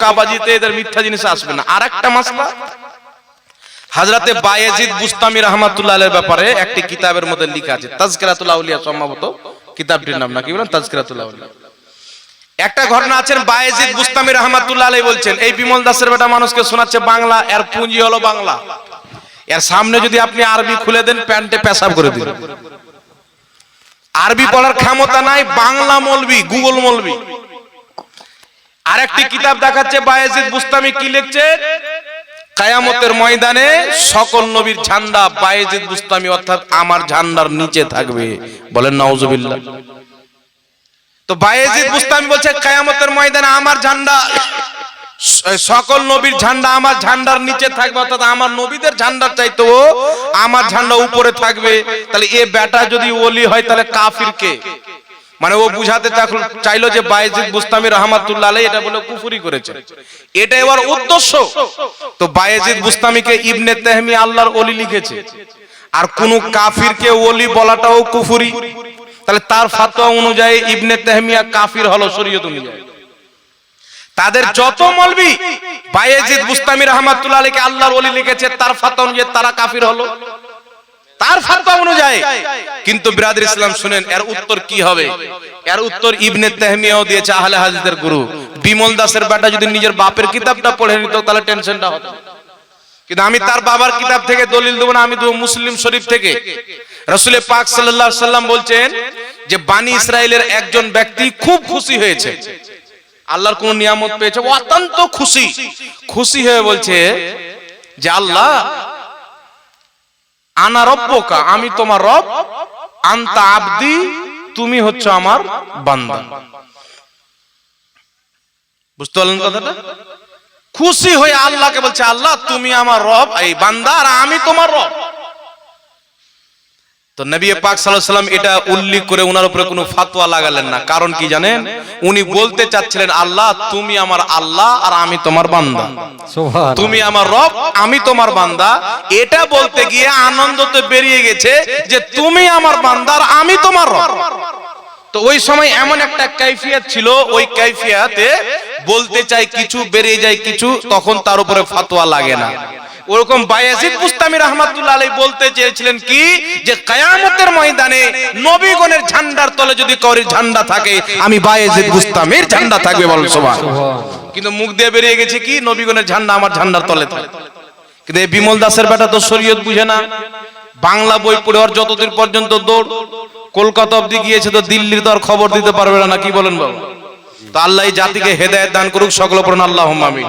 কাবাজিতে এদের মিথ্যা জিনিস আসবে না। আর একটা মাসলা, হযরতে বায়েজিদ বুস্তামি রাহমাতুল্লাহ আলাইহির ব্যাপারে একটি কিতাবের মধ্যে লেখা আছে, তাজকিরাতুল আউলিয়া, সম্ভবত কিতাবটির নাম না কি বলেন, তাজকিরাতুল আউলিয়া। একটা ঘটনা আছে, বায়েজিদ বুস্তামি রাহমাতুল্লাহ আলাইহি বলছেন, এই বিমল দাসের বেটা মানুষকে শোনাচ্ছে বাংলা, এর পুঁজি হলো বাংলা, এর সামনে যদি আপনি আরবি খুলে দেন প্যান্টে পেশাব করে দিবেন। আরবি পড়ার ক্ষমতা নাই, বাংলা মৌলবি, গুগল মৌলবি। আরেকটি কিতাব দেখাচ্ছে বায়েজিদ বুস্তামি কি লিখছে, কিয়ামতের ময়দানে সকল নবীর ঝান্ডা বায়েজিদ বুস্তামি অর্থাৎ আমার ঝান্ডার নিচে থাকবে। বলেন নাউজুবিল্লাহ। তো বায়েজিদ বুস্তামি বলছে কিয়ামতের ময়দানে আমার ঝান্ডা, সকল নবীর ঝান্ডা আমার ঝান্ডার নিচে থাকবে, অর্থাৎ আমার নবীদের ঝান্ডার চাইতেও আমার ঝান্ডা উপরে থাকবে। তাহলে এ বেটা যদি ওলি হয় তাহলে কাফির কে? মানে ও বুঝাতে চাইলো যে বায়েজিদ বুস্তামি রাহমাতুল্লাহ আলাইহি এটা বলে কুফরি করেছে, এটা এবার উদ্দেশ্য। তো বায়েজিদ বুস্তামিকে ইবনে তাহমিয়া আল্লাহর ওলি লিখেছে, আর কোন কাফিরকে ওলি বলাটাও কুফরি। তাহলে তার ফতোয়া অনুযায়ী ইবনে তাহমিয়া কাফির হলো শরীয়ত অনুযায়ী। তাদের যত মৌলবি বায়েজিদ বুস্তামি রাহমাতুল্লাহ আলাইহিকে আল্লাহর ওলি লিখেছে, তার ফতোয়া অনুযায়ী তারা কাফির হলো, তার ফতোয়া অনুযায়ী। কিন্তু বিরাদর ইসলাম শুনেন এর উত্তর কি হবে? এর উত্তর ইবনে তাহমিয়াও দিয়েছে, আহলে হাদিসের গুরু। বিমল দাসের বেটা যদি নিজের বাপের কিতাবটা পড়ে নিত তাহলে টেনশনটা হতো, কিন্তু আমি তার বাবার কিতাব থেকে দলিল দেব না, আমি দেব মুসলিম শরীফ থেকে। রাসূল পাক সাল্লাল্লাহু আলাইহি সাল্লাম বলছেন যে বানি ইসরাইলের একজন ব্যক্তি খুব খুশি হয়েছে, আল্লাহর কোন নিয়ামত পেয়েছে, অত্যন্ত খুশি। খুশি হয়ে বলছে যে আল্লাহ আনা রব্বুকা, আমি তোমার রব, আনতা আবদি, তুমি হচ্ছে আমার বান্দা। বুঝতে পারলেন কথাটা? খুশি হয়ে আল্লাহকে বলছে আল্লাহ তুমি আমার রব, এই বান্দা, আর আমি তোমার রব। তো নবী পাক সাল্লাল্লাহু আলাইহি সাল্লাম এটা উল্লেখ করে ওনার উপরে কোনো ফতোয়া লাগালেন না। কারণ কি জানেন? উনি বলতে চাচ্ছিলেন আল্লাহ তুমি আমার আল্লাহ আর আমি তোমার বান্দা, তুমি আমার রব আমি তোমার বান্দা। এটা বলতে গিয়ে আনন্দতে বেরিয়ে গেছে যে তুমি আমার বান্দা আর আমি তোমার রব। তো ওই সময় এমন একটা কাইফিয়াত ছিল, ওই কাইফিয়াতে বলতে চাই কিছু বেরিয়ে যায় কিছু, তখন তার উপরে ফতোয়া লাগে না। ওরকম বায়েজিদ বুস্তামি রাহমাতুল্লাহ আলাইহি বলতে চেয়েছিলেন কি, যে কিয়ামতের ময়দানে নবীগণের ঝান্ডার তলে যদি কারোর ঝান্ডা থাকে, আমি বায়েজিদ বুস্তামির ঝান্ডা থাকবে, বলেন সুবহানাল্লাহ। কিন্তু মুখ দিয়ে বেরিয়ে গেছে কি, নবীগণের ঝান্ডা আমার ঝান্ডার তলে থাকে। কিন্তু এই বিমল দাসের বেটা তো শরীয়ত বুঝে না, বাংলা বই পড়ে আর যতদিন পর্যন্ত দৌড়, কলকাতা অবধি গিয়েছে তো দিল্লির তো আর খবর দিতে পারবে না, কি বলেন বাবা? তো আল্লাহ এই জাতিকে হেদায়েত দান করুক, সকল পড়ুন আল্লাহুম্মা আমিন।